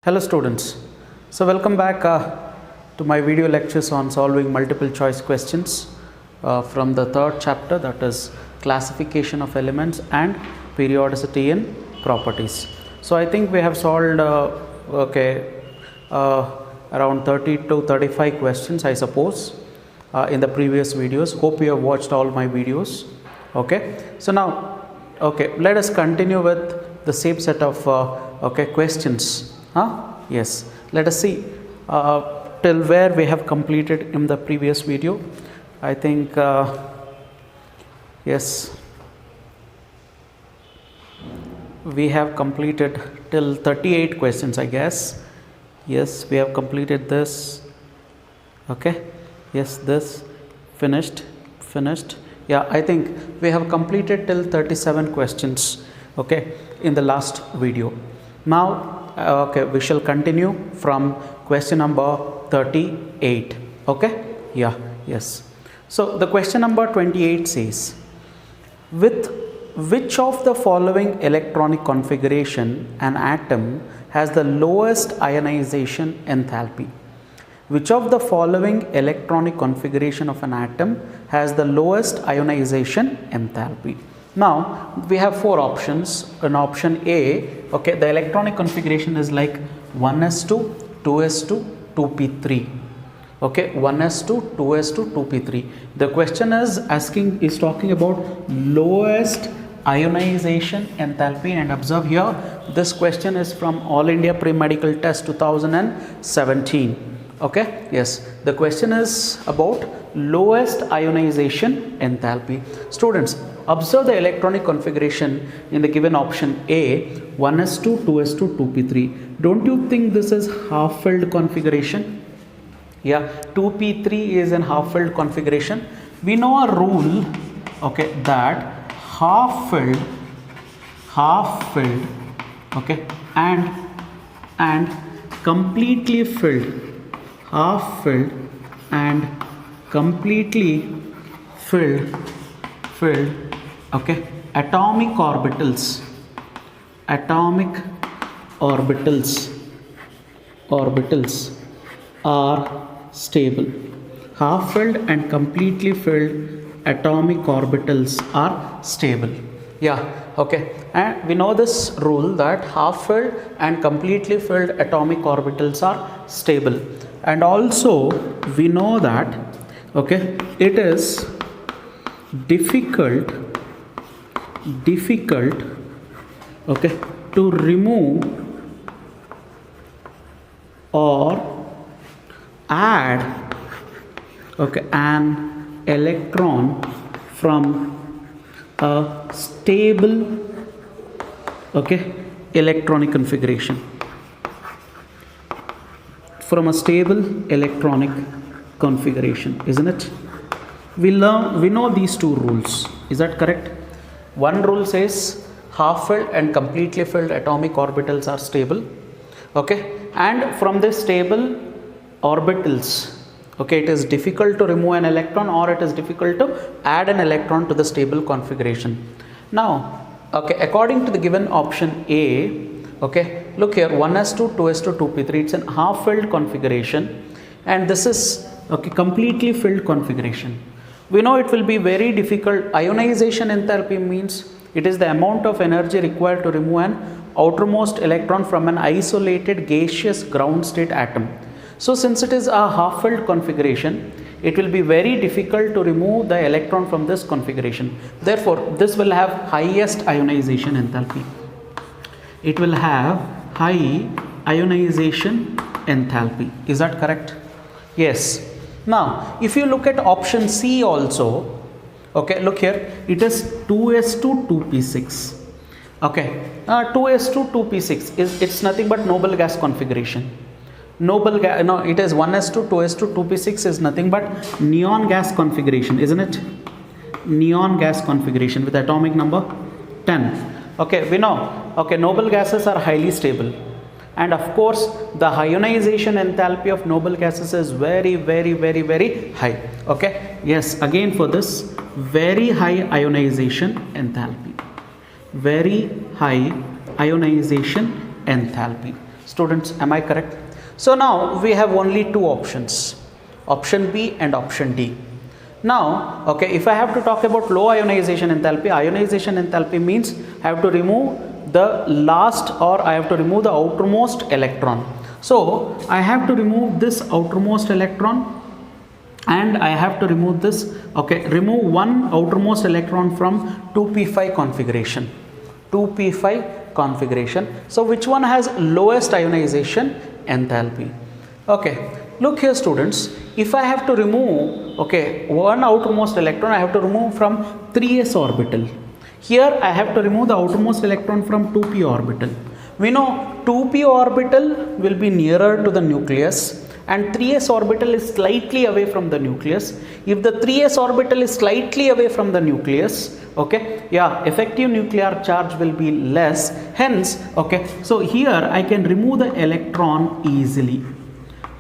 Hello students, so welcome back to my video lectures on solving multiple choice questions from the third chapter, that is classification of elements and periodicity in properties. So I think we have solved around 30 to 35 questions I suppose in the previous videos. Hope you have watched all my videos. So now let us continue with the same set of questions. Yes, let us see till where we have completed in the previous video. I think yes, we have completed till 38 questions, I guess. Yes, we have completed this. Yes, this finished. Yeah, I think we have completed till 37 questions in the last video. Now we shall continue from question number 38. Yes. So the question number 28 says, with which of the following electronic configuration an atom has the lowest ionization enthalpy? Which of the following electronic configuration of an atom has the lowest ionization enthalpy? Now we have four options. In option A, the electronic configuration is like 1s2, 2s2, 2p3. 1s2, 2s2, 2p3. The question is talking about lowest ionization enthalpy, and observe here, this question is from All India Pre-Medical Test 2017. Yes, the question is about lowest ionization enthalpy. Students, observe the electronic configuration in the given option A, 1s2, 2s2, 2p3. Don't you think this is half-filled configuration? Yeah, 2p3 is an half-filled configuration. We know a rule, that half-filled, and completely filled, half-filled and completely filled, atomic orbitals are stable. Half-filled and completely filled atomic orbitals are stable. And we know this rule that half-filled and completely filled atomic orbitals are stable. And also we know that it is difficult to remove or add an electron from a stable electronic configuration, isn't it? We know these two rules. Is that correct? One rule says half-filled and completely filled atomic orbitals are stable. And from the stable orbitals, it is difficult to remove an electron, or it is difficult to add an electron to the stable configuration. Now, according to the given option A, look here, 1s2, 2s2, 2p3, it's an half-filled configuration, and this is completely filled configuration. We know it will be very difficult. Ionization enthalpy means it is the amount of energy required to remove an outermost electron from an isolated gaseous ground state atom. So since it is a half-filled configuration, it will be very difficult to remove the electron from this configuration. Therefore, this will have highest ionization enthalpy. It will have high ionization enthalpy. Is that correct? Yes. Now, if you look at option C also, look here, it is 2s2, 2p6. 2s2, 2p6 it's nothing but noble gas configuration. It is 1s2, 2s2, 2p6 is nothing but neon gas configuration, isn't it? Neon gas configuration with atomic number 10. We know, noble gases are highly stable. And of course, the ionization enthalpy of noble gases is very, very, very, very high. Yes, again for this, very high ionization enthalpy. Very high ionization enthalpy. Students, am I correct? So now we have only two options, option B and option D. Now, okay, if I have to talk about low ionization enthalpy means I have to remove the last, or I have to remove the outermost electron. So I have to remove this outermost electron, and I have to remove this, okay, remove one outermost electron from 2p5 configuration. 2p5 configuration. So which one has lowest ionization enthalpy? Okay, look here students, if I have to remove, okay, one outermost electron, I have to remove from 3s orbital. Here I have to remove the outermost electron from 2p orbital. We know 2p orbital will be nearer to the nucleus and 3s orbital is slightly away from the nucleus. If the 3s orbital is slightly away from the nucleus, okay, yeah, effective nuclear charge will be less. Hence, okay, so here I can remove the electron easily.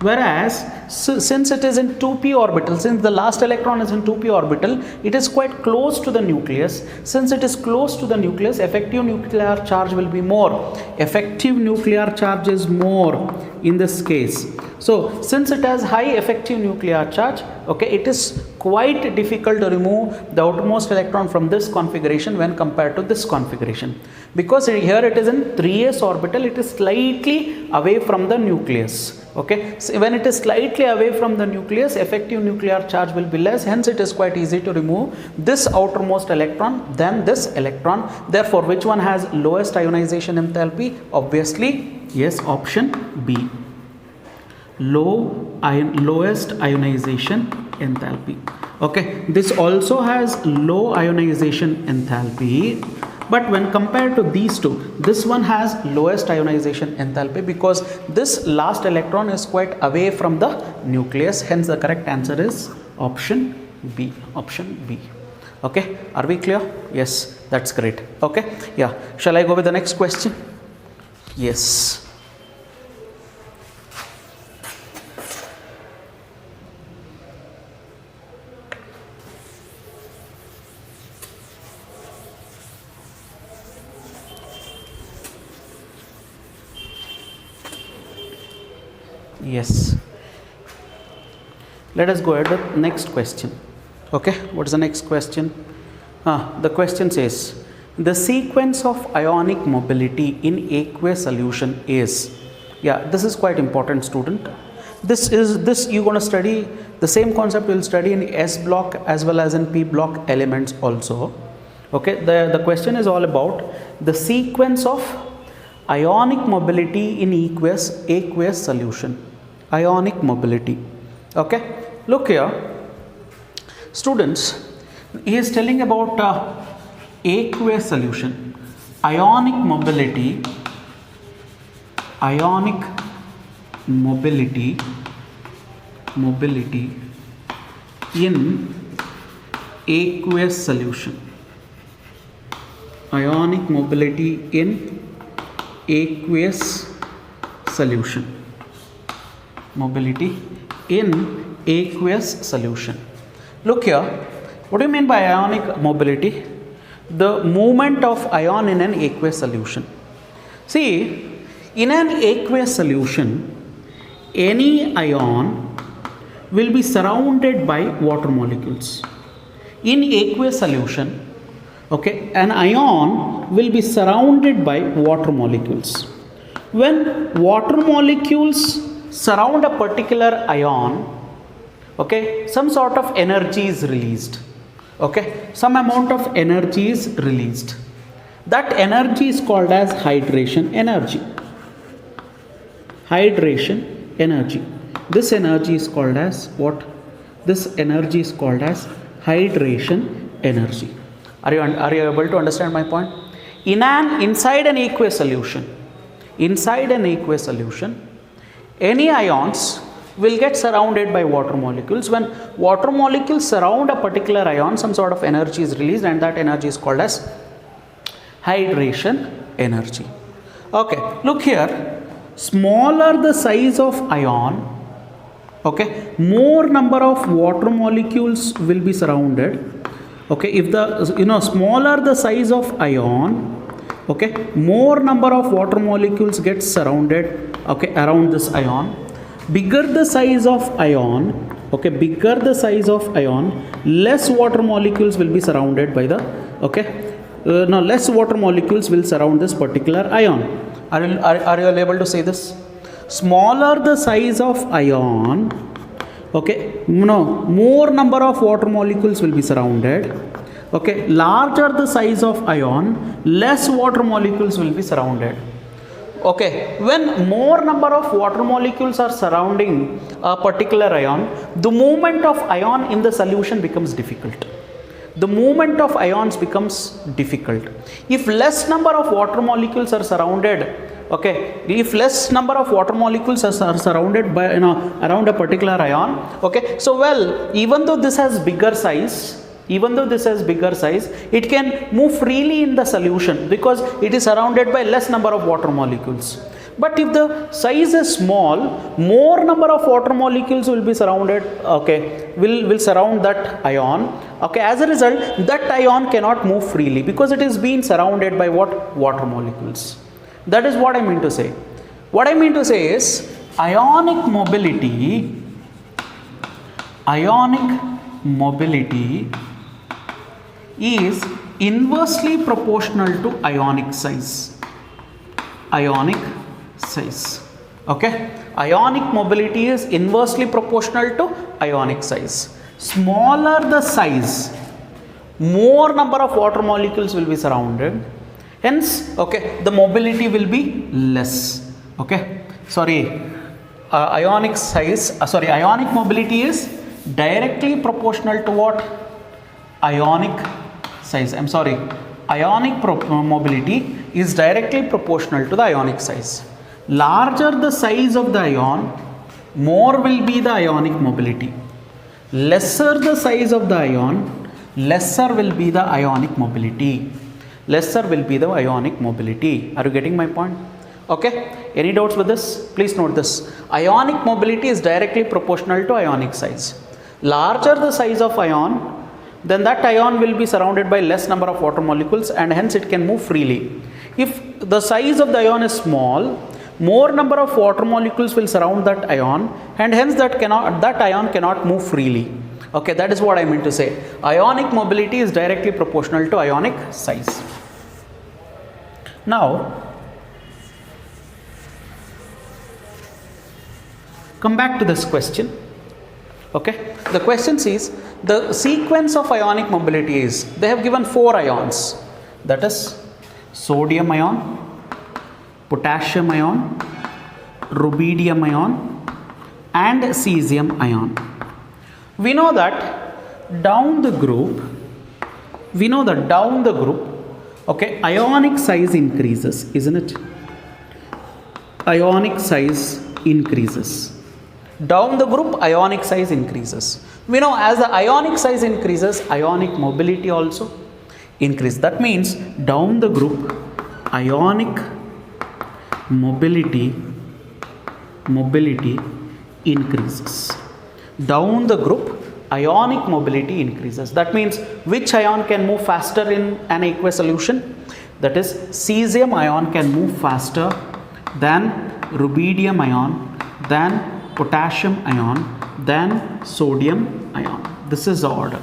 Whereas, since it is in 2p orbital, since the last electron is in 2p orbital, it is quite close to the nucleus. Since it is close to the nucleus, effective nuclear charge will be more. Effective nuclear charge is more in this case. So, since it has high effective nuclear charge, okay, it is quite difficult to remove the outermost electron from this configuration when compared to this configuration. Because here it is in 3s orbital, it is slightly away from the nucleus. Okay, so when it is slightly away from the nucleus, effective nuclear charge will be less. Hence, it is quite easy to remove this outermost electron than this electron. Therefore, which one has lowest ionization enthalpy? Obviously, yes, option B. Lowest ionization enthalpy. Okay, this also has low ionization enthalpy. But when compared to these two, this one has lowest ionization enthalpy because this last electron is quite away from the nucleus. Hence, the correct answer is option B. Option B. Okay, are we clear? Yes, that's great. Okay, yeah. Shall I go with the next question? Yes. Yes. Let us go ahead with next question. Okay, what is the next question? The question says, the sequence of ionic mobility in aqueous solution is, yeah, this is quite important, student. This you're going to study the same concept you will study in S block as well as in P block elements also. Okay, the question is all about the sequence of ionic mobility in aqueous solution. Ionic mobility. Okay, look here, students, he is telling about aqueous solution. Ionic mobility in aqueous solution. Ionic mobility in aqueous solution. Mobility in aqueous solution. Look here, what do you mean by ionic mobility? The movement of ion in an aqueous solution. See, in an aqueous solution, any ion will be surrounded by water molecules. In aqueous solution, okay, an ion will be surrounded by water molecules. When water molecules surround a particular ion, okay, some sort of energy is released. Okay, some amount of energy is released. That energy is called as hydration energy. Hydration energy. This energy is called as what? This energy is called as hydration energy. Are you able to understand my point? Inside an aqueous solution, any ions will get surrounded by water molecules. When water molecules surround a particular ion, some sort of energy is released and that energy is called as hydration energy. Okay, look here, smaller the size of ion, okay, more number of water molecules will be surrounded. Okay, if the smaller the size of ion, okay, more number of water molecules get surrounded okay, around this ion. Bigger the size of ion, okay, bigger the size of ion, less water molecules will be surrounded by the, okay, now less water molecules will surround this particular ion. Are you all able to say this? Smaller the size of ion, okay, no, more number of water molecules will be surrounded, okay, larger the size of ion, less water molecules will be surrounded. Okay, when more number of water molecules are surrounding a particular ion, the movement of ion in the solution becomes difficult. The movement of ions becomes difficult. If less number of water molecules are surrounded, okay, if less number of water molecules are surrounded by, around a particular ion, okay, so well, even though this has bigger size, it can move freely in the solution because it is surrounded by less number of water molecules. But if the size is small, more number of water molecules will be surrounded, okay, will surround that ion, okay. As a result, that ion cannot move freely because it is being surrounded by what? Water molecules. That is what I mean to say. What I mean to say is ionic mobility is inversely proportional to ionic size. Okay, ionic mobility is inversely proportional to ionic size. Smaller the size, more number of water molecules will be surrounded, hence, okay, the mobility will be less. Okay, ionic mobility is directly proportional to what? Ionic size. Ionic mobility is directly proportional to the ionic size. Larger the size of the ion, more will be the ionic mobility. Lesser the size of the ion, lesser will be the ionic mobility. Are you getting my point? Okay, any doubts with this? Please note this. Ionic mobility is directly proportional to ionic size. Larger the size of ion, then that ion will be surrounded by less number of water molecules and hence it can move freely. If the size of the ion is small, more number of water molecules will surround that ion and hence that ion cannot move freely. Okay, that is what I mean to say. Ionic mobility is directly proportional to ionic size. Now, come back to this question. Okay, the question says the sequence of ionic mobility is, they have given 4 ions, that is sodium ion, potassium ion, rubidium ion and cesium ion. We know that down the group, okay, ionic size increases, isn't it? Ionic size increases. Down the group, ionic size increases. We know as the ionic size increases, ionic mobility also increases. That means down the group, ionic mobility increases. Down the group, ionic mobility increases. That means which ion can move faster in an aqueous solution? That is cesium ion can move faster than rubidium ion, than potassium ion, than sodium ion. This is the order.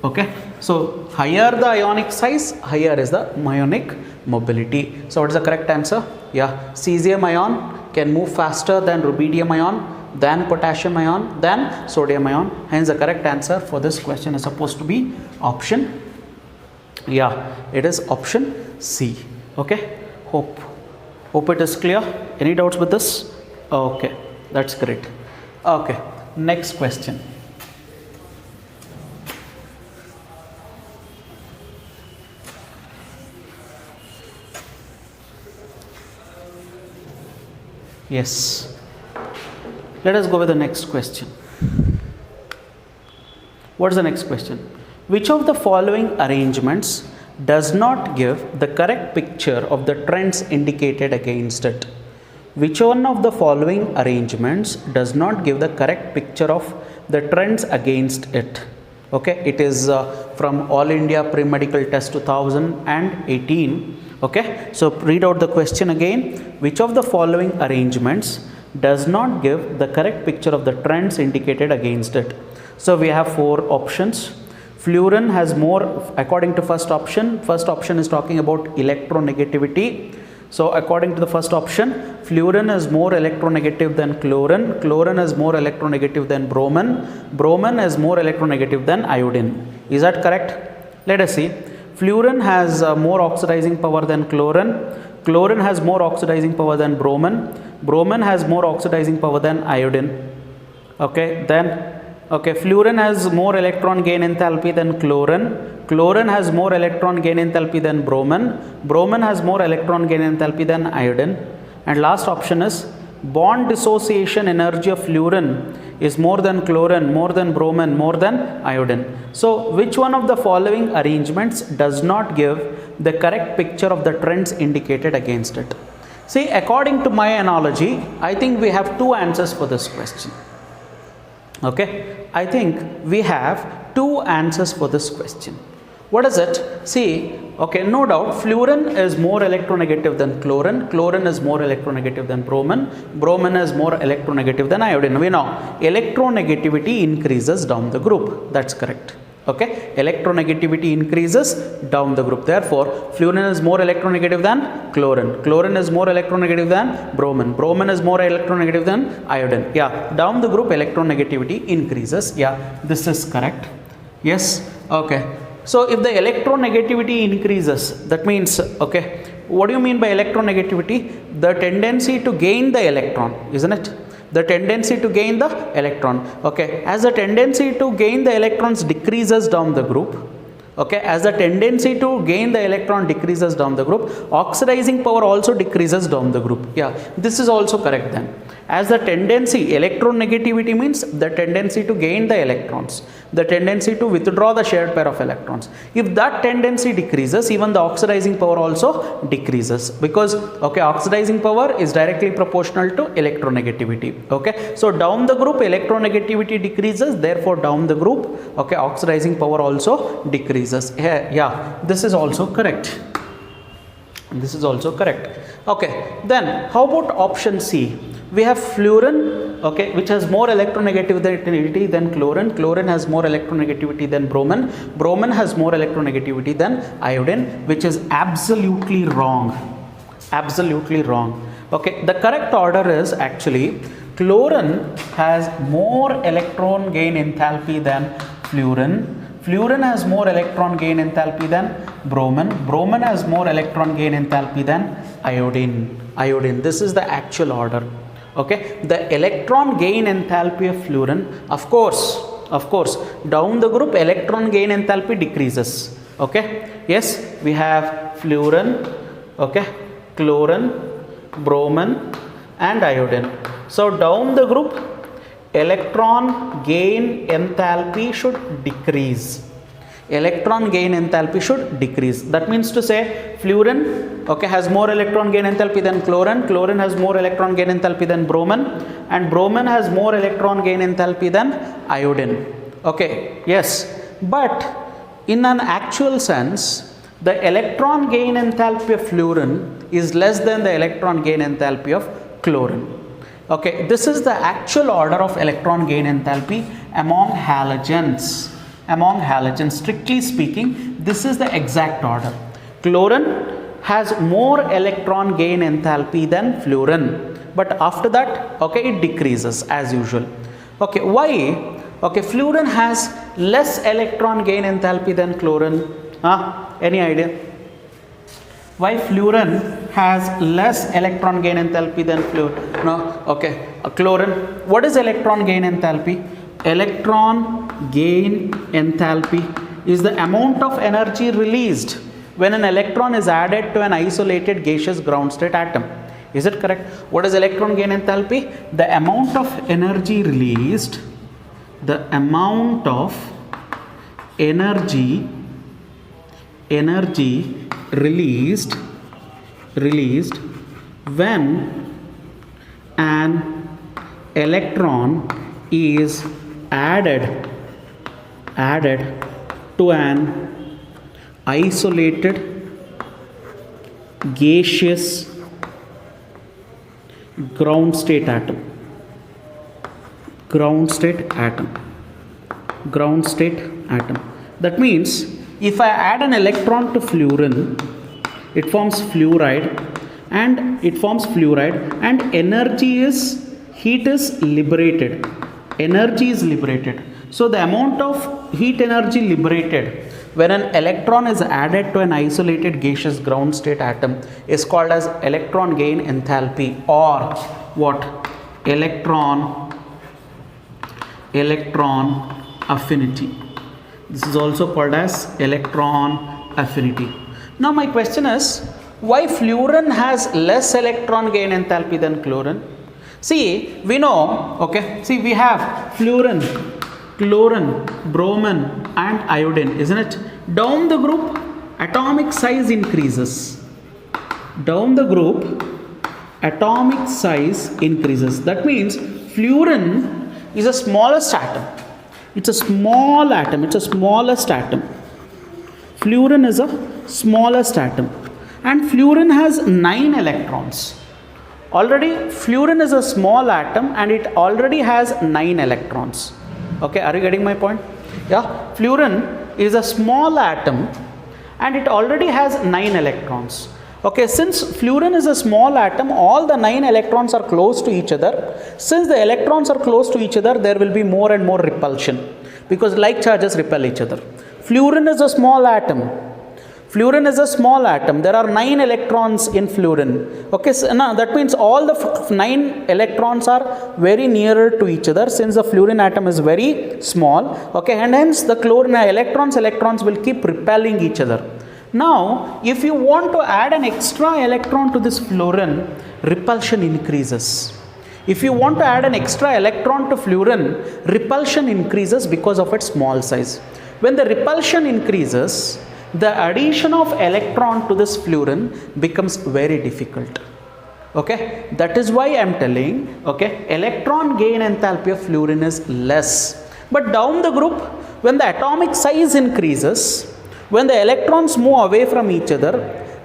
Okay, so higher the ionic size, higher is the ionic mobility. So what is the correct answer? Yeah, cesium ion can move faster than rubidium ion, than potassium ion, than sodium ion. Hence the correct answer for this question is supposed to be option, yeah, it is option C. Okay, hope it is clear. Any doubts with this? Okay, that's great. Okay, next question. Yes, let us go with the next question. What is the next question? Which of the following arrangements does not give the correct picture of the trends indicated against it? Which one of the following arrangements does not give the correct picture of the trends against it? Okay, it is from All India Pre-Medical Test 2018. Okay, so read out the question again. Which of the following arrangements does not give the correct picture of the trends indicated against it? So we have four options. Fluorine has more, according to first option is talking about electronegativity. So according to the first option, fluorine is more electronegative than chlorine, chlorine is more electronegative than bromine, bromine is more electronegative than iodine. Is that correct? Let us see. Fluorine has more oxidizing power than chlorine, chlorine has more oxidizing power than bromine, bromine has more oxidizing power than iodine. Okay, then fluorine has more electron gain enthalpy than chlorine, chlorine has more electron gain enthalpy than bromine, bromine has more electron gain enthalpy than iodine. And last option is bond dissociation energy of fluorine is more than chlorine, more than bromine, more than iodine. So which one of the following arrangements does not give the correct picture of the trends indicated against it? See, according to my analogy, I think we have two answers for this question. Okay, I think we have two answers for this question. What is it? See, okay, no doubt fluorine is more electronegative than chlorine, chlorine is more electronegative than bromine, bromine is more electronegative than iodine. We know electronegativity increases down the group. That's correct. Okay, electronegativity increases down the group. Therefore, fluorine is more electronegative than chlorine, chlorine is more electronegative than bromine, bromine is more electronegative than iodine. Yeah, down the group electronegativity increases. Yeah, this is correct. Yes. Okay. So if the electronegativity increases, that means, okay, what do you mean by electronegativity? The tendency to gain the electron, isn't it? The tendency to gain the electron. Okay, as the tendency to gain the electrons decreases down the group, okay, as the tendency to gain the electron decreases down the group, oxidizing power also decreases down the group. Yeah, this is also correct then. As the tendency, electronegativity means the tendency to gain the electrons, the tendency to withdraw the shared pair of electrons. If that tendency decreases, even the oxidizing power also decreases, because, okay, oxidizing power is directly proportional to electronegativity. Okay, so down the group electronegativity decreases, therefore down the group, okay, oxidizing power also decreases. Yeah, this is also correct. This is also correct. Okay, then how about option C? We have fluorine, okay, which has more electronegativity than chlorine, chlorine has more electronegativity than bromine, bromine has more electronegativity than iodine, which is absolutely wrong. Absolutely wrong. Okay, the correct order is actually chlorine has more electron gain enthalpy than fluorine, fluorine has more electron gain enthalpy than bromine, bromine has more electron gain enthalpy than iodine. This is the actual order. Okay, the electron gain enthalpy of fluorine, of course, down the group electron gain enthalpy decreases. Okay, yes, we have fluorine, okay, chlorine, bromine and iodine. So down the group electron gain enthalpy should decrease. Electron gain enthalpy should decrease. That means to say fluorine, okay, has more electron gain enthalpy than chlorine, chlorine has more electron gain enthalpy than bromine, and bromine has more electron gain enthalpy than iodine. Okay, yes, but in an actual sense, the electron gain enthalpy of fluorine is less than the electron gain enthalpy of chlorine. Okay, this is the actual order of electron gain enthalpy among halogens. Among halogens, strictly speaking, this is the exact order. Chlorine has more electron gain enthalpy than fluorine, but after that, okay, it decreases as usual. Okay, why? Okay, fluorine has less electron gain enthalpy than chlorine. Any idea? Why fluorine has less electron gain enthalpy than fluorine? No, okay, chlorine. What is electron gain enthalpy? Electron gain enthalpy is the amount of energy released when an electron is added to an isolated gaseous ground state atom. Is it correct? What is electron gain enthalpy? The amount of energy released, the amount of energy released when an electron is added to an isolated gaseous ground state atom. Ground state atom. Ground state atom. That means if I add an electron to fluorine, it forms fluoride, and energy is, heat is liberated. Energy is liberated. So the amount of heat energy liberated when an electron is added to an isolated gaseous ground state atom is called as electron gain enthalpy, or what? Electron affinity. This is also called as electron affinity. Now my question is, why fluorine has less electron gain enthalpy than chlorine? See, we know, okay, see, we have fluorine, chlorine, bromine and iodine, isn't it? Down the group, atomic size increases. Down the group, atomic size increases. That means fluorine is the smallest atom. It's a small atom. It's a smallest atom. Fluorine is a smallest atom. And fluorine has 9 electrons. Already fluorine is a small atom and it already has 9 electrons. Okay, are you getting my point? Yeah, fluorine is a small atom and it already has 9 electrons. Okay, since fluorine is a small atom, all the 9 electrons are close to each other. Since the electrons are close to each other, there will be more and more repulsion because like charges repel each other. Fluorine is a small atom. Fluorine is a small atom. There are 9 electrons in fluorine. Okay, so now that means all the 9 electrons are very nearer to each other since the fluorine atom is very small. Okay, and hence the chlorine electrons will keep repelling each other. Now, if you want to add an extra electron to this fluorine, repulsion increases. If you want to add an extra electron to fluorine, repulsion increases because of its small size. When the repulsion increases, the addition of electron to this fluorine becomes very difficult. Okay, that is why I am telling, okay, electron gain enthalpy of fluorine is less. But down the group, when the atomic size increases, when the electrons move away from each other,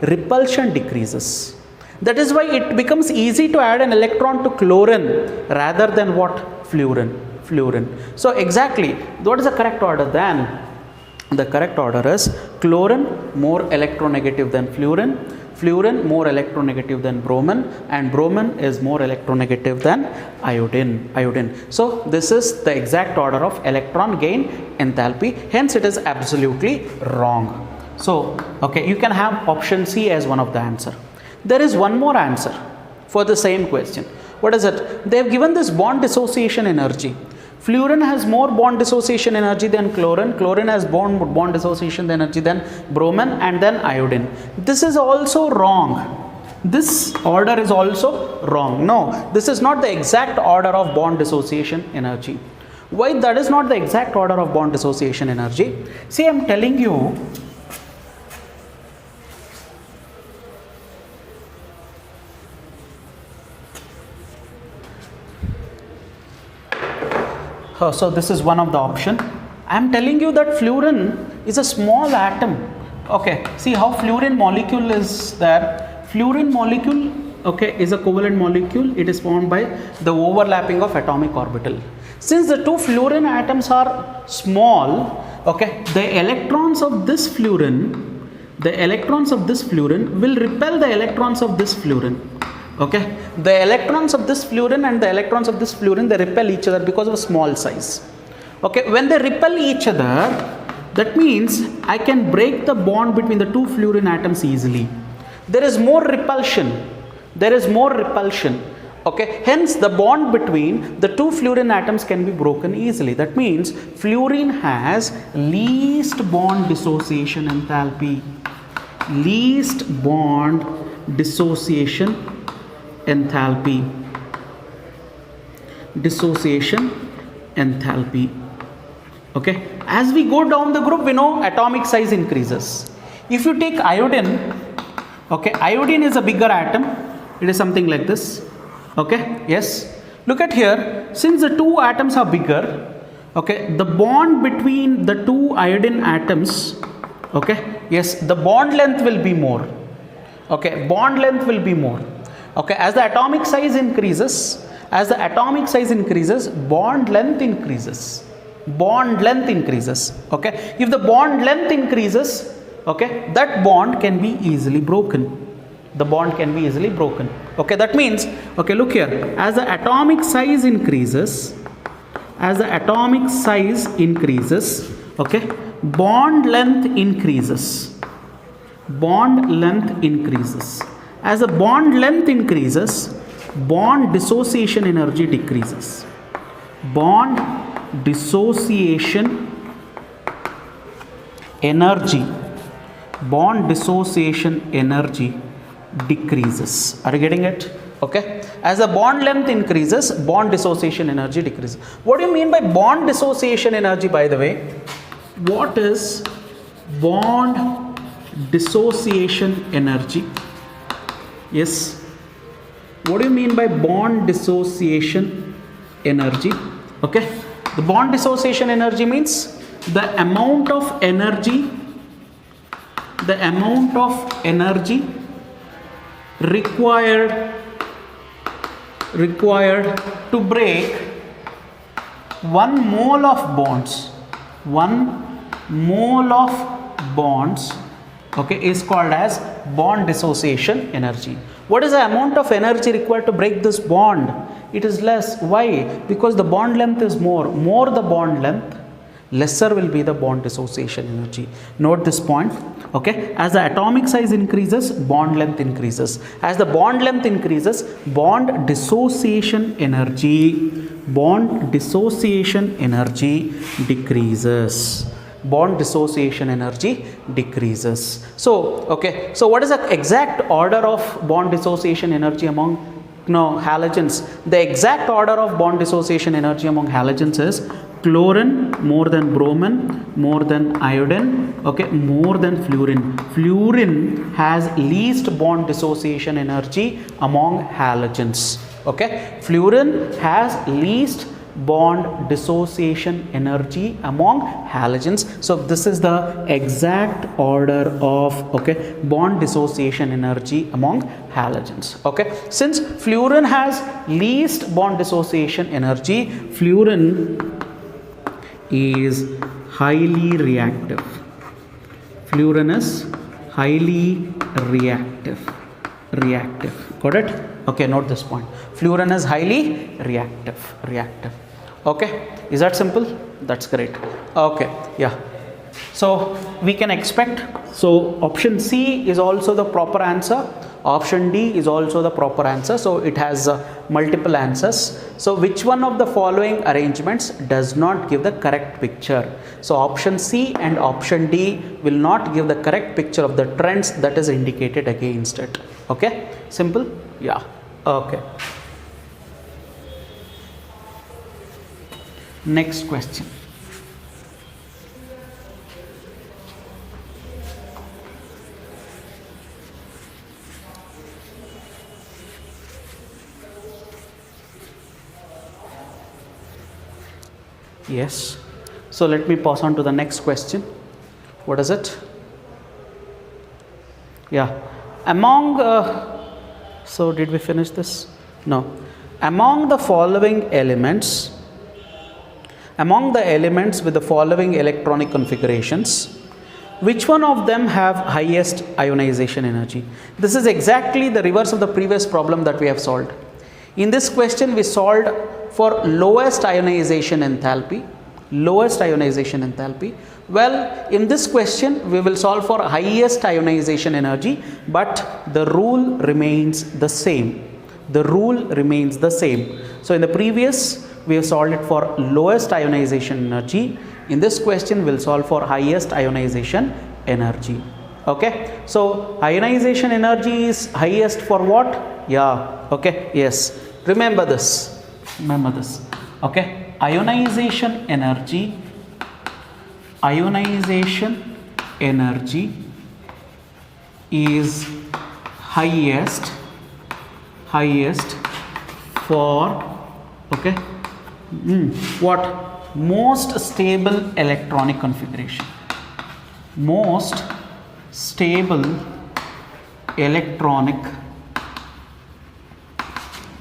repulsion decreases. That is why it becomes easy to add an electron to chlorine rather than what? Fluorine. So exactly, what is the correct order then? The correct order is chlorine more electronegative than fluorine, fluorine more electronegative than bromine, and bromine is more electronegative than iodine. So this is the exact order of electron gain enthalpy, hence it is absolutely wrong. So okay, you can have option C as one of the answer. There is one more answer for the same question. What is it? They have given this bond dissociation energy. Fluorine has more bond dissociation energy than chlorine. Chlorine has bond dissociation energy than bromine and then iodine. This is also wrong. This order is also wrong. No, this is not the exact order of bond dissociation energy. Why that is not the exact order of bond dissociation energy? See, I am telling you, so this is one of the option. I am telling you that fluorine is a small atom. Okay, see how fluorine molecule is there. Fluorine molecule, okay, is a covalent molecule. It is formed by the overlapping of atomic orbital. Since the two fluorine atoms are small, okay, the electrons of this fluorine will repel the electrons of this fluorine. Okay, the electrons of this fluorine and the electrons of this fluorine, they repel each other because of a small size. Okay, when they repel each other, that means I can break the bond between the two fluorine atoms easily. There is more repulsion. Okay, hence the bond between the two fluorine atoms can be broken easily. That means fluorine has least bond dissociation enthalpy. Least bond dissociation enthalpy. Okay, as we go down the group, we know atomic size increases. If you take iodine, okay, iodine is a bigger atom. It is something like this. Okay, yes, look at here, since the two atoms are bigger, okay, the bond between the two iodine atoms, okay, yes, the bond length will be more. Okay, bond length will be more. Okay, as the atomic size increases, bond length increases. Bond length increases. Okay, if the bond length increases, okay, that bond can be easily broken. The bond can be easily broken. Okay, that means, okay, look here, as the atomic size increases, okay, bond length increases. As the bond length increases, bond dissociation energy decreases. Bond dissociation energy decreases. Are you getting it? Okay, as the bond length increases, bond dissociation energy decreases. What do you mean by bond dissociation energy, by the way? What is bond dissociation energy? Yes, what do you mean by bond dissociation energy? Okay, the bond dissociation energy means the amount of energy required to break 1 mole of bonds, okay, is called as bond dissociation energy. What is the amount of energy required to break this bond? It is less. Why? Because the bond length is more the bond length, lesser will be the bond dissociation energy. Note this point. Okay, as the atomic size increases, bond length increases. As the bond length increases, bond dissociation energy decreases. Bond dissociation energy decreases. So, okay, so what is the exact order of bond dissociation energy among halogens? The exact order of bond dissociation energy among halogens is chlorine more than bromine, more than iodine, okay, more than fluorine. Fluorine has least bond dissociation energy among halogens. Okay, fluorine has least bond dissociation energy among halogens. So this is the exact order of, okay, bond dissociation energy among halogens. Okay, since fluorine has least bond dissociation energy, fluorine is highly reactive. Fluorine is highly reactive. Got it? Okay, note this point. Fluorine is highly reactive. Okay, is that simple? That's great. Okay, yeah. So we can expect, so option C is also the proper answer. Option D is also the proper answer. So it has multiple answers. So which one of the following arrangements does not give the correct picture? So option C and option D will not give the correct picture of the trends that is indicated against it. Okay, simple? Yeah. Okay. Next question. Yes. So let me pass on to the next question. What is it? Yeah. Among, so did we finish this? No. Among the elements with the following electronic configurations, which one of them have highest ionization energy? This is exactly the reverse of the previous problem that we have solved. In this question, we solved for lowest ionization enthalpy. Well, in this question, we will solve for highest ionization energy, but the rule remains the same. So in the previous, we have solved it for lowest ionization energy. In this question, we'll solve for highest ionization energy. Okay, so ionization energy is highest for what? Yeah, okay, yes. Remember this. Okay, ionization energy is highest for, okay, what? Most stable electronic configuration. Most stable electronic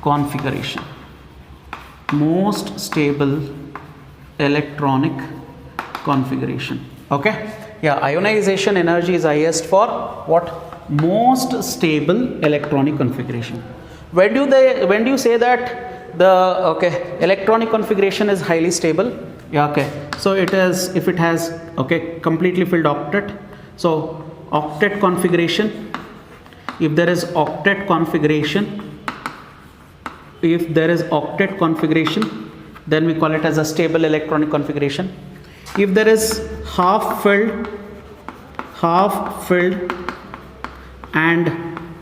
configuration. Most stable electronic configuration. Okay. Yeah, ionization energy is highest for what? Most stable electronic configuration. When do you say that the electronic configuration is highly stable? Yeah, okay. So it is if it has completely filled octet. So octet configuration. If there is octet configuration, then we call it as a stable electronic configuration. If there is half filled and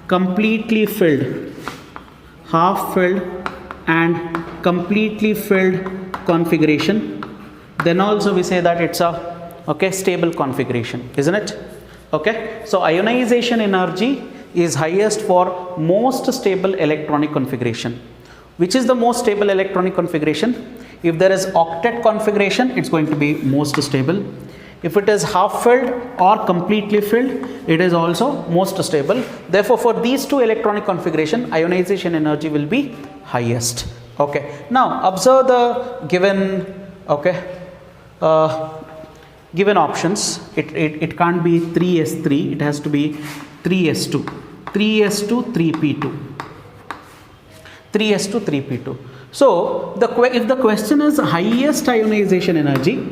completely filled, configuration, then also we say that it's a stable configuration, isn't it? Okay, so ionization energy is highest for most stable electronic configuration. Which is the most stable electronic configuration? If there is octet configuration, it's going to be most stable. If it is half filled or completely filled, it is also most stable. Therefore, for these two electronic configuration, ionization energy will be highest. Okay. Now observe the given given options. It can't be 3s3. It has to be 3s2, 3p2. 3s to 3p2. So if the question is highest ionization energy,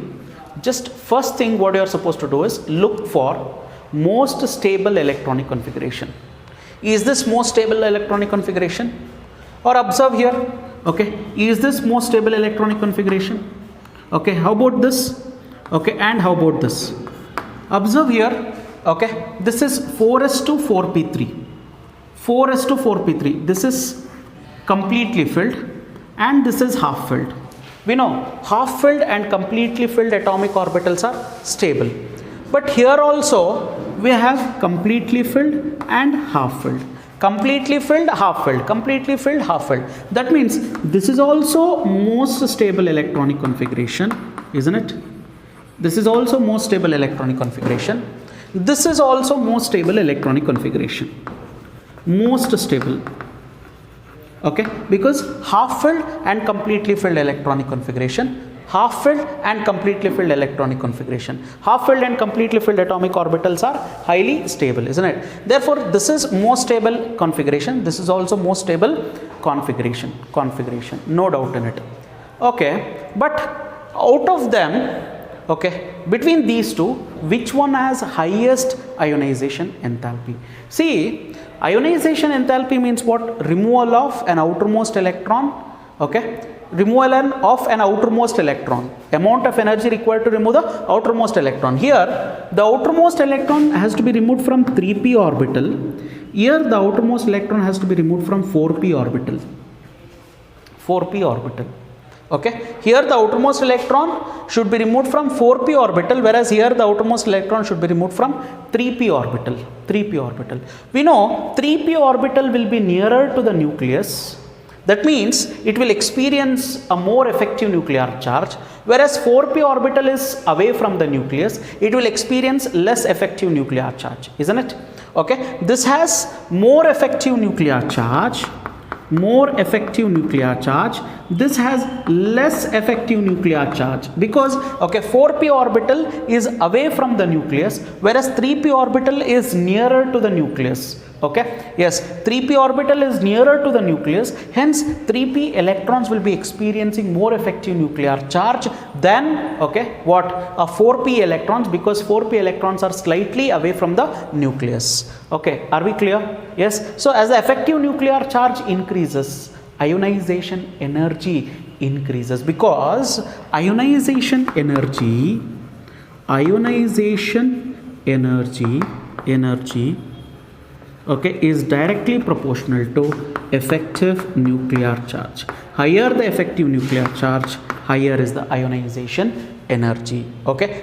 just first thing what you are supposed to do is look for most stable electronic configuration. Is this most stable electronic configuration? Or observe here, is this most stable electronic configuration? How about this? And how about this? Observe here, this is 4s to 4p3. 4s to 4p3. This is completely filled and this is half filled. We know half filled and completely filled atomic orbitals are stable. But here also we have completely filled and half filled. Completely filled, half filled. Completely filled, half filled. That means this is also most stable electronic configuration, isn't it? This is also most stable electronic configuration. This is also most stable electronic configuration. Most stable. Because half filled and completely filled electronic configuration, half filled and completely filled electronic configuration, half filled and completely filled atomic orbitals are highly stable, isn't it? Therefore, this is most stable configuration. This is also most stable configuration, no doubt in it. But out of them, between these two, which one has highest ionization enthalpy? See, ionization enthalpy means what? Removal of an outermost electron. Removal of an outermost electron. Amount of energy required to remove the outermost electron. Here, the outermost electron has to be removed from 3p orbital. Here, the outermost electron has to be removed from 4p orbital. 4p orbital. Here the outermost electron should be removed from 4p orbital, whereas here the outermost electron should be removed from 3p orbital. 3p orbital. We know 3p orbital will be nearer to the nucleus. That means it will experience a more effective nuclear charge, whereas 4p orbital is away from the nucleus. It will experience less effective nuclear charge, isn't it? This has more effective nuclear charge. This has less effective nuclear charge because 4p orbital is away from the nucleus, whereas 3p orbital is nearer to the nucleus. Yes, 3p orbital is nearer to the nucleus, hence 3p electrons will be experiencing more effective nuclear charge than a 4p electrons, because 4p electrons are slightly away from the nucleus. Are we clear? Yes. So as the effective nuclear charge increases, ionization energy increases, because ionization energy is directly proportional to effective nuclear charge. Higher the effective nuclear charge, higher is the ionization energy.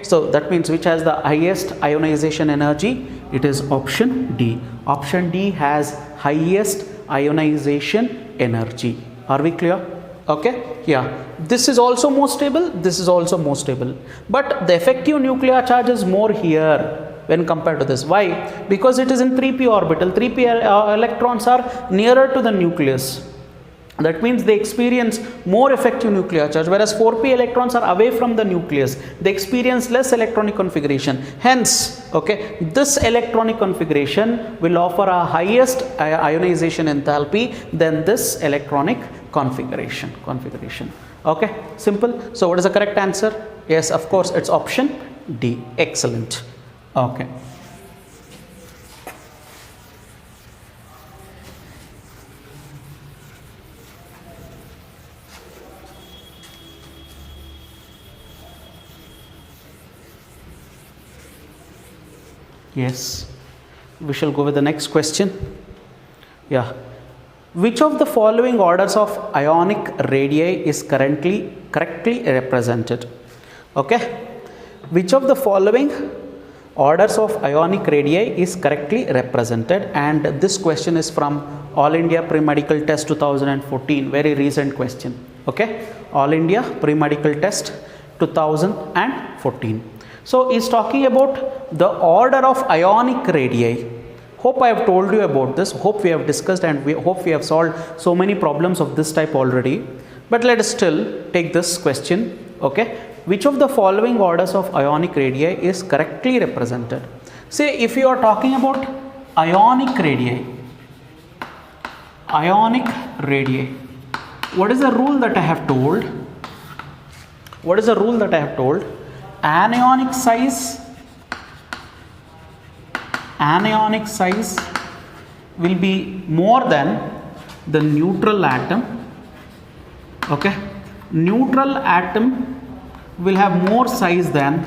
So that means which has the highest ionization energy? It is option D. Option D has highest ionization energy. Are we clear? Yeah, this is also more stable, this is also more stable, but the effective nuclear charge is more here. when compared to this. Why? Because it is in 3p orbital. 3p electrons are nearer to the nucleus. That means they experience more effective nuclear charge, whereas 4p electrons are away from the nucleus. They experience less electronic configuration. Hence, okay, this electronic configuration will offer a highest ionization enthalpy than this electronic configuration. Okay, simple. So what is the correct answer? Yes, of course, it's option D. Excellent. Okay. Yes, we shall go with the next question. Yeah. Which of the following orders of ionic radii is correctly represented? Okay. Which of the following orders of ionic radii is correctly represented? And this question is from All India Pre-Medical Test 2014, very recent question. Okay. All India Pre-Medical Test 2014. So he is talking about the order of ionic radii. Hope I have told you about this. Hope we have discussed and hope we have solved so many problems of this type already. But let us still take this question. Okay. Which of the following orders of ionic radii is correctly represented? Say if you are talking about ionic radii. What is the rule that I have told? Anionic size will be more than the neutral atom. Okay, neutral atom will have more size than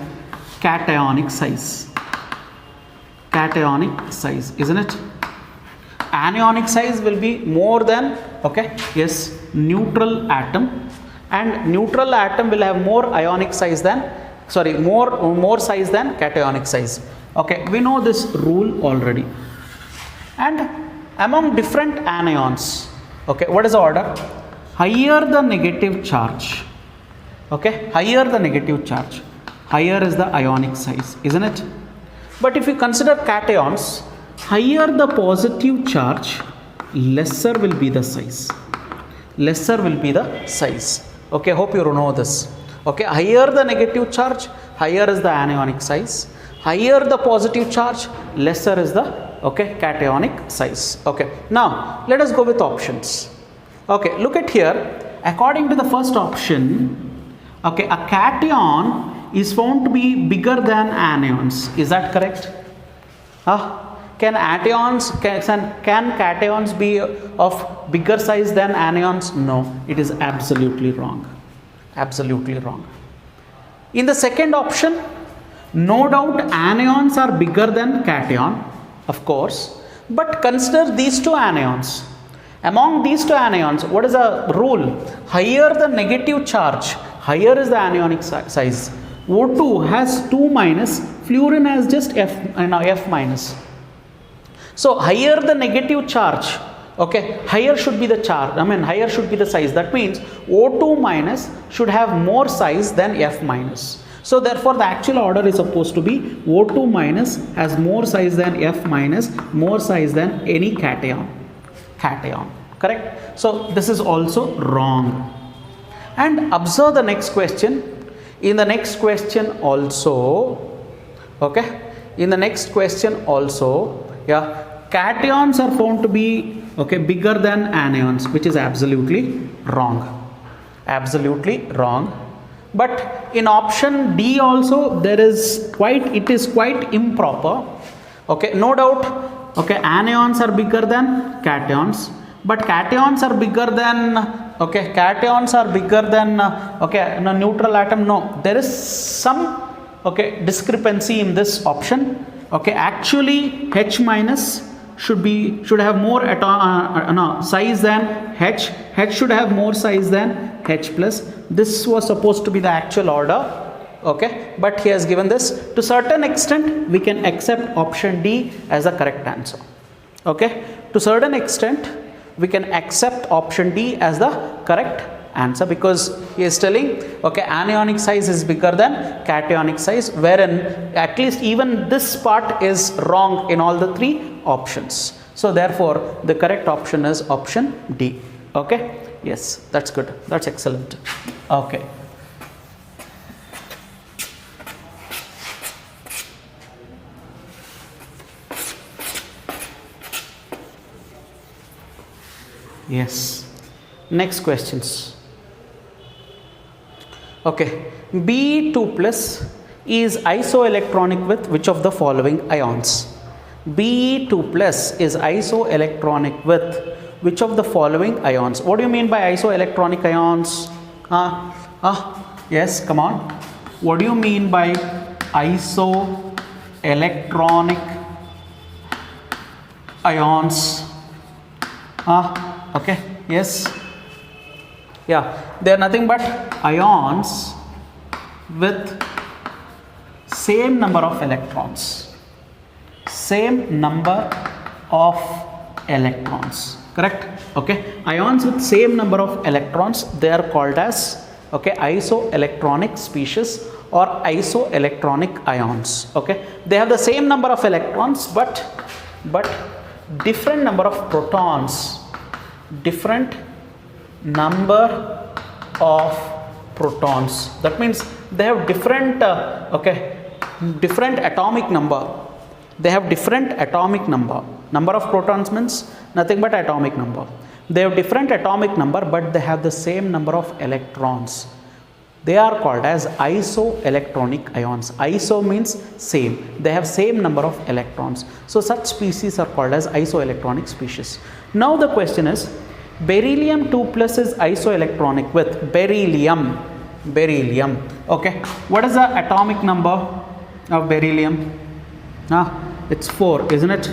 cationic size, isn't it? Anionic size will be more than, okay, yes, neutral atom, and neutral atom will have more ionic size than, more size than cationic size. Okay, we know this rule already. And among different anions, okay, what is the order? Higher the negative charge, okay, higher is the ionic size, isn't it? But if you consider cations, higher the positive charge, lesser will be the size. Okay, hope you know this. Okay, higher the negative charge, higher is the anionic size. Higher the positive charge, lesser is the, okay, cationic size. Okay, now let us go with options. Okay, look at here. According to the first option, okay, a cation is found to be bigger than anions. Is that correct? Can cations be of bigger size than anions? No, it is absolutely wrong. In the second option, no doubt anions are bigger than cation, of course, but consider these two anions. Among these two anions, what is the rule? Higher the negative charge, higher is the anionic size. O2 has 2 minus, fluorine has just F minus. So higher the negative charge, okay, higher should be the charge, higher should be the size. That means O2 minus should have more size than F minus. So therefore the actual order is supposed to be O2 minus has more size than F minus, more size than any cation. Correct? So this is also wrong. And observe the next question. In the next question also, okay, yeah, cations are found to be, okay, bigger than anions, which is absolutely wrong. But in option D also it is quite improper. Okay, no doubt, okay, anions are bigger than cations, but cations are bigger than, okay, neutral atom. No, there is some, okay, discrepancy in this option. Okay, actually H minus should have more size than H. H should have more size than H plus. This was supposed to be the actual order. Okay, but he has given this. To certain extent we can accept option D as the correct answer. Okay, to certain extent we can accept option D as the correct answer, because he is telling, okay, anionic size is bigger than cationic size, wherein at least even this part is wrong in all the three options. So therefore the correct option is option D. Okay, yes, that's good, that's excellent. Okay. Yes, next questions. Okay, Be2 plus is isoelectronic with which of the following ions? Be2 plus is isoelectronic with which of the following ions? What do you mean by isoelectronic ions? Yes, come on. What do you mean by isoelectronic ions? Okay, yes, yeah, they are nothing but ions with same number of electrons, correct? Okay, ions with same number of electrons, they are called as, okay, isoelectronic species or isoelectronic ions. Okay, they have the same number of electrons but different number of protons, that means they have different different atomic number. They have different atomic number. Number of protons means nothing but atomic number. They have different atomic number but they have the same number of electrons. They are called as isoelectronic ions. Iso means same. They have same number of electrons. So such species are called as isoelectronic species. Now the question is, beryllium 2 plus is isoelectronic with beryllium. Okay, what is the atomic number of beryllium? It's 4, isn't it?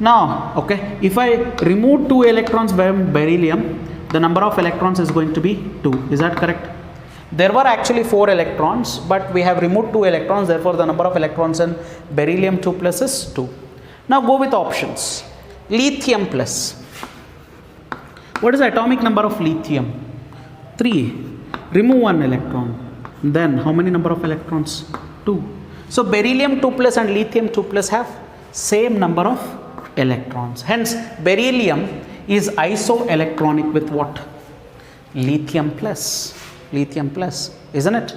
Now, okay, if I remove 2 electrons from beryllium, the number of electrons is going to be 2. Is that correct? There were actually 4 electrons, but we have removed 2 electrons, therefore the number of electrons in beryllium 2 plus is 2. Now go with options. Lithium plus. What is the atomic number of lithium? 3. Remove 1 electron. Then how many number of electrons? 2. So beryllium 2 plus and lithium 2 plus have same number of electrons. Hence beryllium is isoelectronic with what? Lithium plus, isn't it?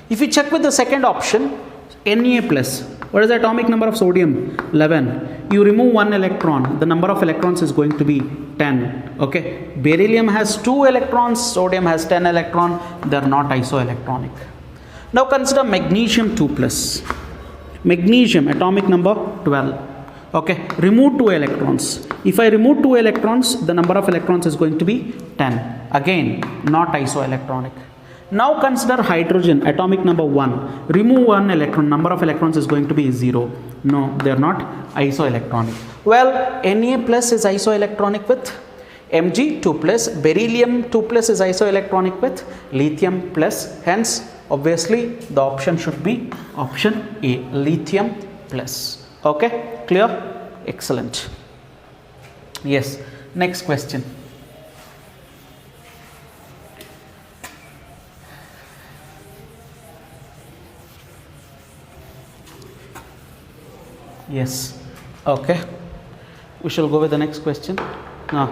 If you check with the second option, Na plus, what is the atomic number of sodium? 11. You remove 1 electron, the number of electrons is going to be 10. Okay, beryllium has 2 electrons, sodium has 10 electrons, they are not isoelectronic. Now consider magnesium 2 plus. Magnesium atomic number 12. Okay, remove 2 electrons. If I remove 2 electrons, the number of electrons is going to be 10. Again, not isoelectronic. Now consider hydrogen atomic number 1. Remove 1 electron, number of electrons is going to be 0. No, they are not isoelectronic. Well, Na plus is isoelectronic with Mg 2 plus. Beryllium 2 plus is isoelectronic with lithium plus. Hence, obviously, the option should be option A, lithium plus. Okay, clear? Excellent. Yes, next question. Yes, okay. We shall go with the next question. Now,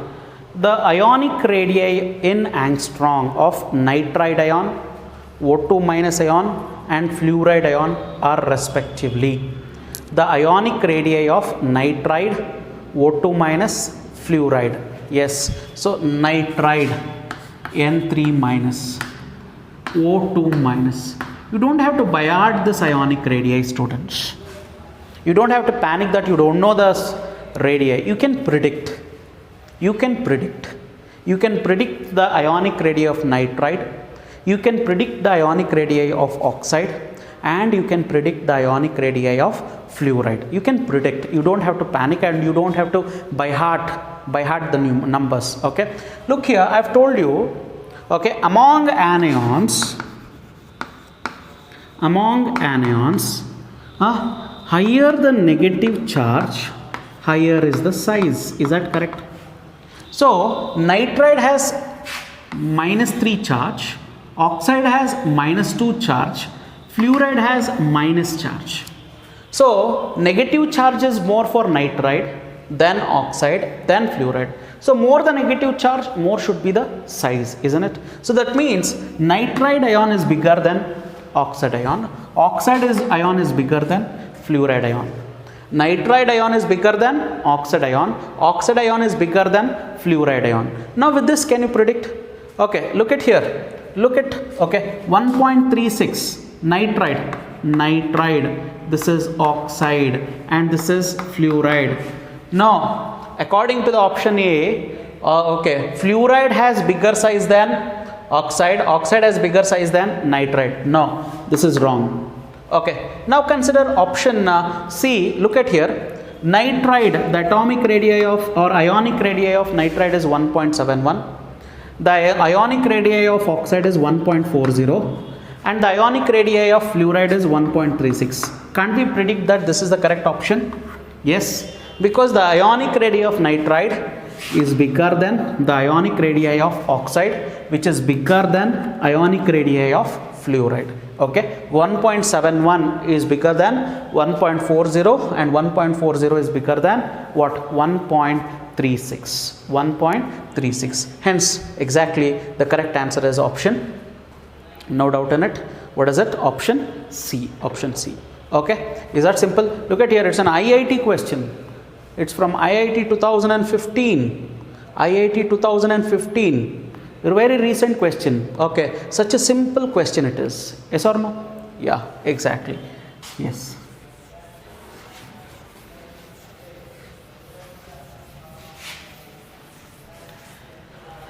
the ionic radii in angstrom of nitride ion, O2 minus ion and fluoride ion are respectively. The ionic radii of nitride, O2 minus, fluoride. Yes, so nitride N3 minus, O2 minus. You don't have to by heart this ionic radii, students. You don't have to panic that you don't know the radii. You can predict. You can predict the ionic radii of nitride. You can predict the ionic radii of oxide, and you can predict the ionic radii of fluoride. You can predict. You don't have to panic, and you don't have to by heart the numbers. Okay, look here, I've told you, okay, among anions, higher the negative charge, higher is the size. Is that correct? So nitride has -3 charge, oxide has -2 charge, fluoride has minus charge. So negative charge is more for nitride, then oxide, then fluoride. So more the negative charge, more should be the size, isn't it? So that means nitride ion is bigger than oxide ion, ion is bigger than fluoride ion. Nitride ion is bigger than oxide ion is bigger than fluoride ion. Now with this, can you predict? Okay, look at here. Look at, okay, 1.36 nitride, this is oxide and this is fluoride. Now according to the option A, okay, fluoride has bigger size than oxide has bigger size than nitride. No, this is wrong. Okay, now consider option C. Look at here. Nitride, the atomic radii of or ionic radii of nitride is 1.71. The ionic radii of oxide is 1.40 and the ionic radii of fluoride is 1.36. Can't we predict that this is the correct option? Yes, because the ionic radii of nitride is bigger than the ionic radii of oxide, which is bigger than ionic radii of fluoride. Okay, 1.71 is bigger than 1.40 and 1.40 is bigger than what? 1.36. Hence exactly the correct answer is option, no doubt in it. What is it? Option C. Okay, is that simple? Look at here, it's an IIT question. It's from IIT 2015. A very recent question. Okay, such a simple question it is. Yes or no? Yeah, exactly. Yes.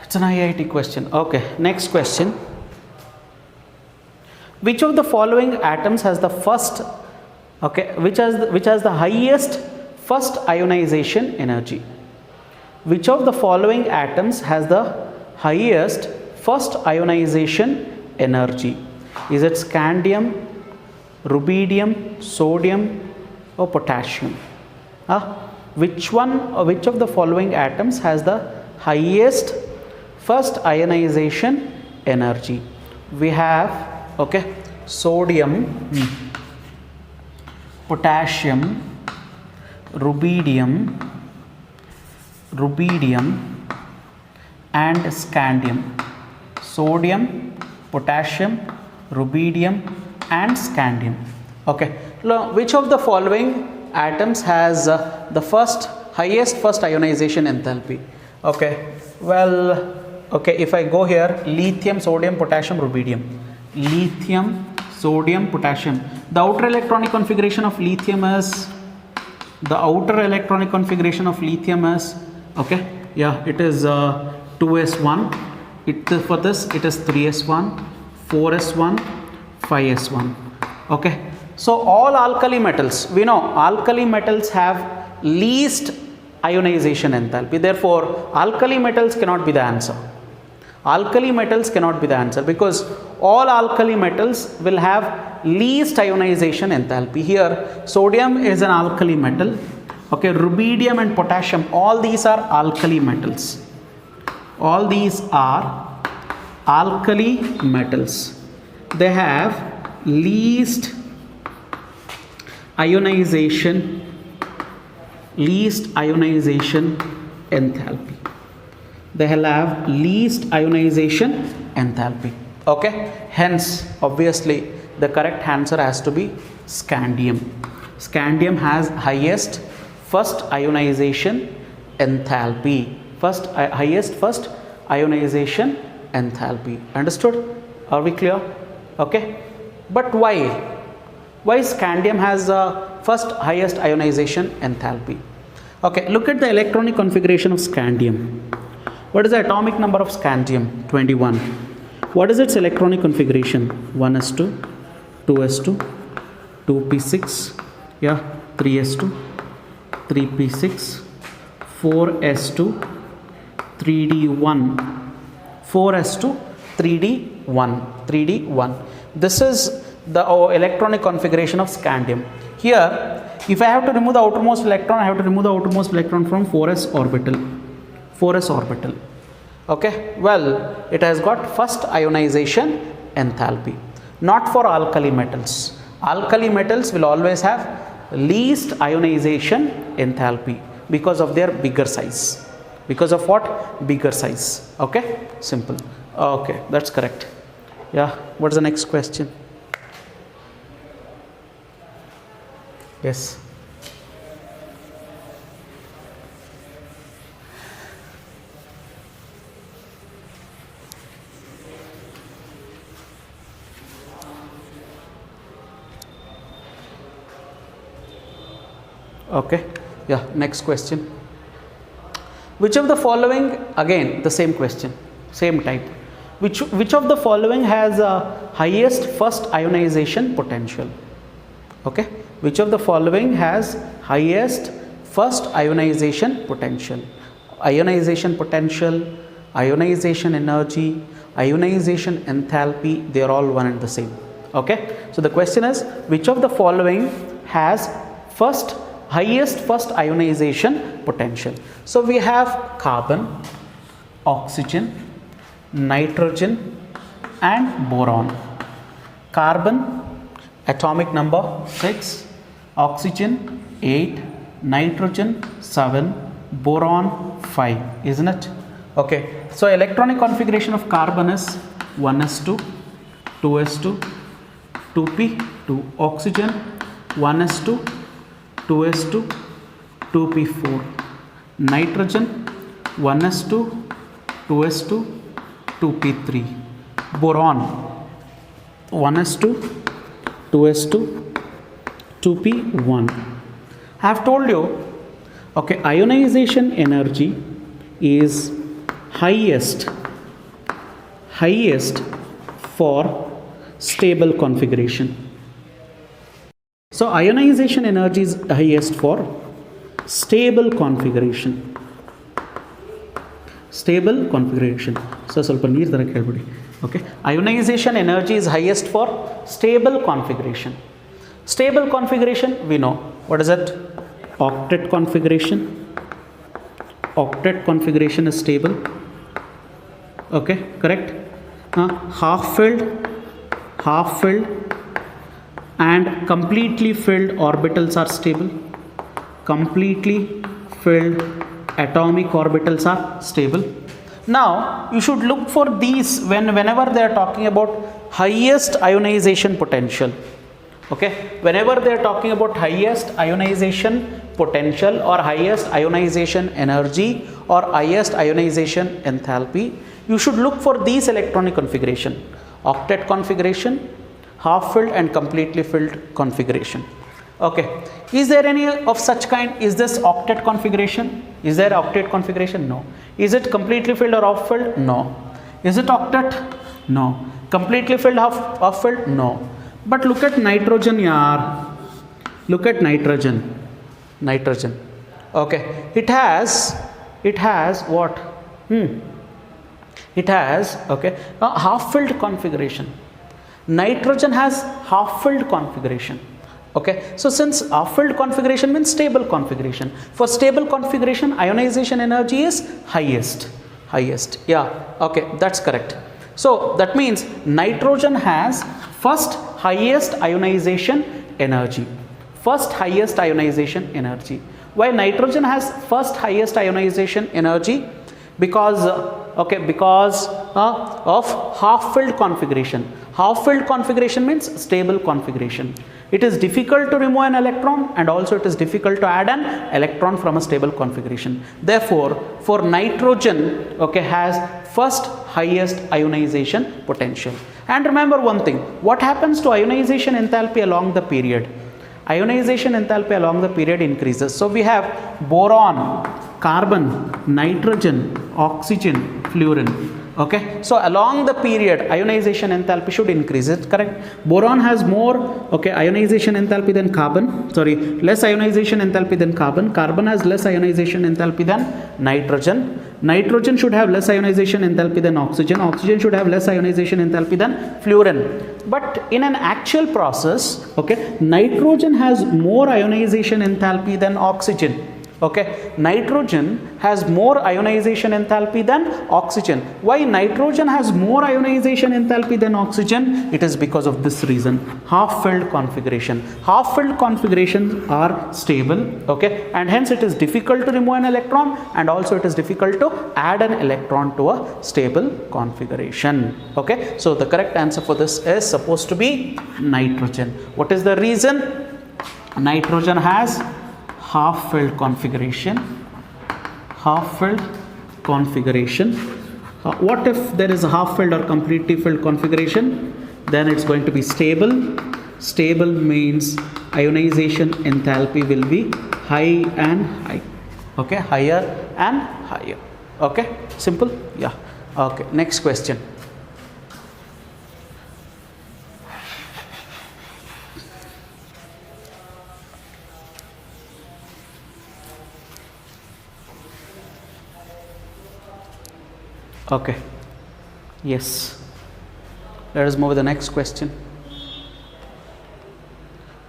It's an IIT question. Okay, next question. Which of the following atoms has the first, okay, which has the highest first ionization energy? Which of the following atoms has the highest first ionization energy? Is it scandium, rubidium, sodium or potassium? Which of the following atoms has the highest first ionization energy? We have, okay, sodium, potassium, rubidium and scandium. Sodium, potassium, rubidium and scandium. Okay, now which of the following atoms has the highest first ionization enthalpy? Okay, well, okay, if I go here, lithium, sodium, potassium, rubidium. Lithium, sodium, potassium. The outer electronic configuration of lithium is okay, yeah, it is 2s1. For this it is 3s1, 4s1, 5s1. Okay, so all alkali metals, we know alkali metals have least ionization enthalpy. Therefore alkali metals cannot be the answer. Because all alkali metals will have least ionization enthalpy. Here sodium is an alkali metal. Okay, rubidium and potassium, all these are alkali metals. They have least ionization enthalpy. Okay, hence obviously the correct answer has to be scandium. Scandium has highest first ionization enthalpy. Highest first ionization enthalpy. Understood? Are we clear? Okay, but why scandium has first highest ionization enthalpy? Okay, look at the electronic configuration of scandium. What is the atomic number of scandium? 21. What is its electronic configuration? 1s2, 2s2, 2p6, yeah, 3s2, 3p6, 4s2, 3d1, 4s2, 3d1. This is the electronic configuration of scandium. Here, if I have to remove the outermost electron, I have to remove the outermost electron from 4s orbital. Okay, well, it has got first ionization enthalpy. Not for alkali metals. Alkali metals will always have least ionization enthalpy because of their bigger size. Because of what? Bigger size. Okay, simple. Okay, that's correct. Yeah, what's the next question? Yes. Okay, yeah, next question. Which of the following, again the same question, same type. Which of the following has a highest first ionization potential? Okay, which of the following has highest first ionization potential? Ionization potential, ionization energy, ionization enthalpy, they are all one and the same. Okay, so the question is, which of the following has highest first ionization potential? So we have carbon, oxygen, nitrogen and boron. Carbon, atomic number 6, oxygen 8, nitrogen 7, boron 5, isn't it? Okay, so electronic configuration of carbon is 1s2, 2s2, 2p, 2 oxygen, 1s2, 2s2, 2p4, nitrogen 1s2, 2s2, 2p3, boron 1s2, 2s2, 2p1. I have told you, okay, ionization energy is highest for stable configuration. So ionization energy is highest for stable configuration. Stable configuration. So ಸ್ವಲ್ಪ ನೀರು ತರ ಕೇಳ್ಬಿಡಿ. Okay, ionization energy is highest for stable configuration. Stable configuration, we know what is it? Octet configuration. Octet configuration is stable. Okay, correct. Half filled and completely filled orbitals are stable. Completely filled atomic orbitals are stable. Now you should look for these whenever they are talking about highest ionization potential. Okay, whenever they are talking about highest ionization potential or highest ionization energy or highest ionization enthalpy, you should look for these electronic configuration: octet configuration, half filled and completely filled configuration. Okay, is there any of such kind? Is this octet configuration? Is there octet configuration? No. Is it completely filled or half filled? No. Is it octet? No. Completely filled, half filled? No. But look at nitrogen, yaar. Look at nitrogen. Okay, it has what? It has, okay, a half filled configuration. Nitrogen has half filled configuration. Okay, so since half filled configuration means stable configuration, for stable configuration ionization energy is highest. Yeah, okay, that's correct. So that means nitrogen has first highest ionization energy. Why nitrogen has first highest ionization energy? Because of half filled configuration. Half filled configuration means stable configuration. It is difficult to remove an electron and also it is difficult to add an electron from a stable configuration. Therefore, for nitrogen, okay, has first highest ionization potential. And remember one thing, what happens to ionization enthalpy along the period? Ionization enthalpy along the period increases. So we have boron, carbon, nitrogen, oxygen, fluorine. Okay, so along the period ionization enthalpy should increase. It correct? Boron has more, okay, ionization enthalpy than carbon. Less ionization enthalpy than carbon. Carbon has less ionization enthalpy than nitrogen. Nitrogen should have less ionization enthalpy than oxygen. Oxygen should have less ionization enthalpy than fluorine. But in an actual process, okay, nitrogen has more ionization enthalpy than oxygen. Okay, nitrogen has more ionization enthalpy than oxygen. Why nitrogen has more ionization enthalpy than oxygen? It is because of this reason, half-filled configuration. Half-filled configurations are stable, okay, and hence it is difficult to remove an electron, and also it is difficult to add an electron to a stable configuration. Okay, so the correct answer for this is supposed to be nitrogen. What is the reason? Nitrogen has half-filled configuration. Half-filled configuration. What if there is a half-filled or completely filled configuration? Then it's going to be stable. Stable means ionization enthalpy will be high and high. Okay, higher and higher. Okay, simple? Yeah. Okay, next question. Okay, yes, let us move to the next question.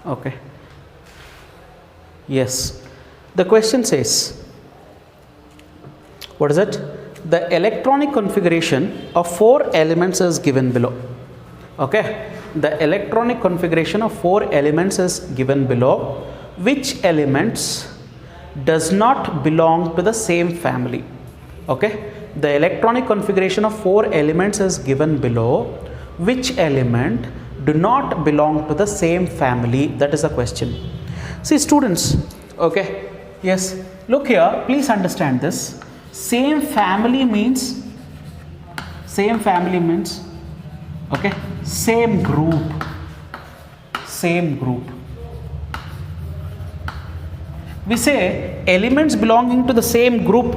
Okay, yes, the question says, what is it? The electronic configuration of 4 elements is given below. Okay, the electronic configuration of 4 elements is given below. Which elements does not belong to the same family? Okay, the electronic configuration of 4 elements is given below. Which element do not belong to the same family? That is the question. See students, okay, yes, look here, please understand this. Same family means, okay, same group. We say elements belonging to the same group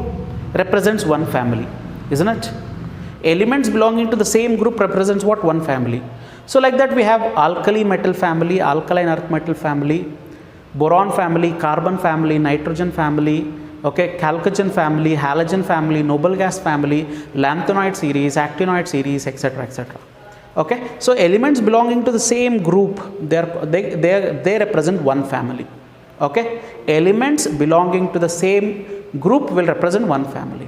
represents one family, isn't it? Elements belonging to the same group represents what? One family. So like that we have alkali metal family, alkaline earth metal family, boron family, carbon family, nitrogen family, okay, chalcogen family, halogen family, noble gas family, lanthanoid series, actinoid series, etc., etc. Okay, so elements belonging to the same group, they represent one family. Okay, elements belonging to the same group will represent one family.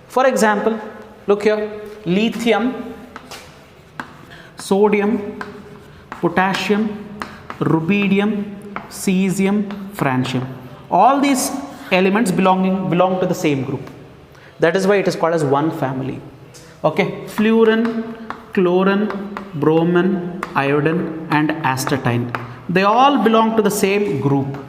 For example, look here, lithium, sodium, potassium, rubidium, cesium, francium. All these elements belong to the same group. That is why it is called as one family. Okay, fluorine, chlorine, bromine, iodine and astatine, they all belong to the same group.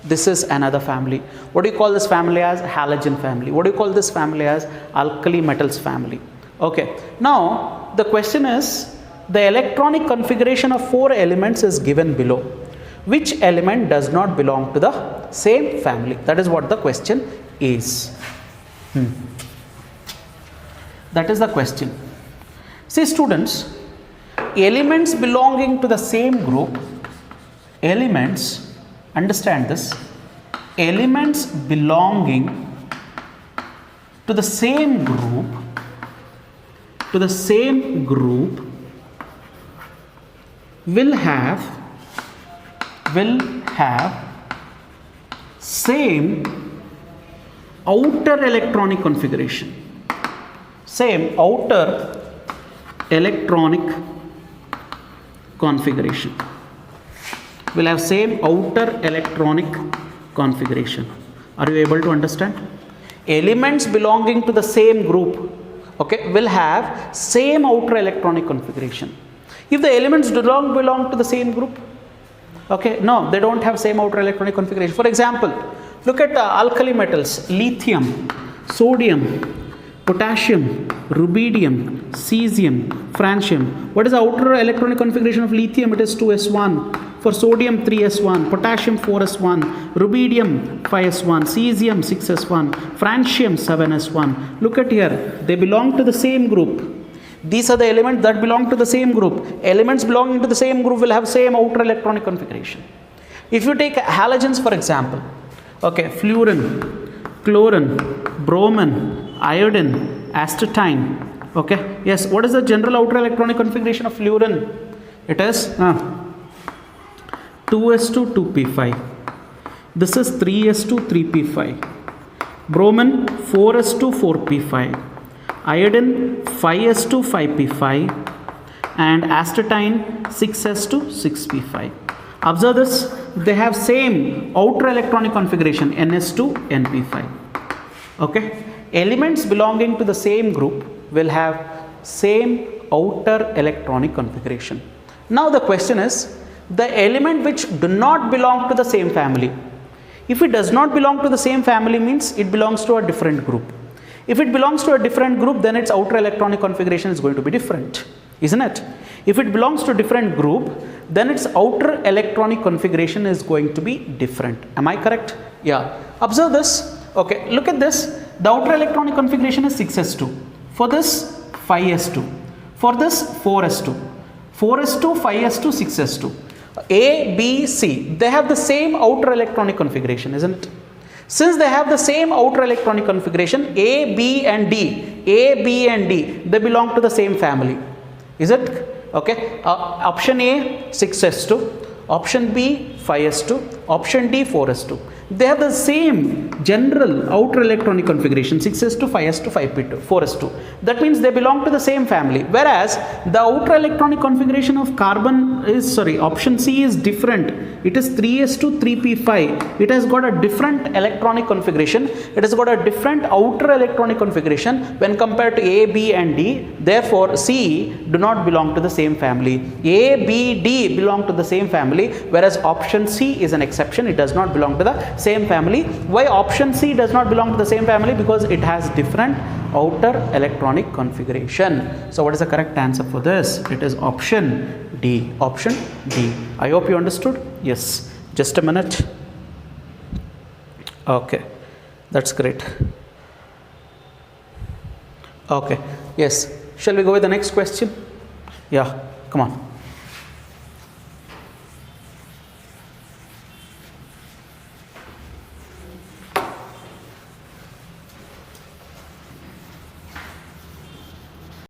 This is another family. What do you call this family as? Halogen family. What do you call this family as? Alkali metals family. Okay, now the question is, the electronic configuration of 4 elements is given below. Which element does not belong to the same family? That is what the question is. That is the question. See students, elements belonging to the same group, understand this, elements belonging to the same group will have same outer electronic configuration. Same outer electronic configuration. Will have same outer electronic configuration. Are you able to understand? Elements belonging to the same group, okay, will have same outer electronic configuration. If the elements do not belong to the same group, okay, no, they don't have same outer electronic configuration. For example, look at alkali metals, lithium, sodium, potassium, rubidium, cesium, francium. What is the outer electronic configuration of lithium? It is 2s1. For sodium 3s1, potassium 4s1, rubidium 5s1, cesium 6s1, francium 7s1. Look at here, they belong to the same group. These are the elements that belong to the same group. Elements belonging to the same group will have same outer electronic configuration. If you take halogens for example, okay, fluorine, chlorine, bromine, iodine, astatine, okay, yes, what is the general outer electronic configuration of fluorine? It is 2s2 2p5. This is 3s2 3p5. bromine 4s2 4p5, iodine 5s2 5p5, and astatine 6s2 6p5. Observe this, they have same outer electronic configuration ns2 np5. Okay, elements belonging to the same group will have same outer electronic configuration. Now the question is, the element which do not belong to the same family, if it does not belong to the same family means it belongs to a different group. If it belongs to a different group, then its outer electronic configuration is going to be different, isn't it? If it belongs to a different group, then its outer electronic configuration is going to be different. Am I correct? Yeah. Observe this. Okay, look at this. The outer electronic configuration is 6s2. For this, 5s2. For this, 4s2. 4s2, 5s2, 6s2. A, B, C. They have the same outer electronic configuration, isn't it? Since they have the same outer electronic configuration, A, B and D, A, B and D, they belong to the same family. Is it? Okay. Option A, 6s2. Option B, 5s2. Option D, 4s2. They have the same general outer electronic configuration, 6s2, 5s2, 5p2, 4s2. That means they belong to the same family. Whereas the outer electronic configuration of carbon is, option C is different. It is 3s2, 3p5. It has got a different electronic configuration. It has got a different outer electronic configuration when compared to A, B and D. Therefore, C do not belong to the same family. A, B, D belong to the same family, whereas option C is an exception. It does not belong to the same family. Why option C does not belong to the same family? Because it has different outer electronic configuration. So what is the correct answer for this? It is option D. Option D. I hope you understood. Yes. Just a minute. Okay. That's great. Okay. Yes. Shall we go with the next question? Yeah. Come on.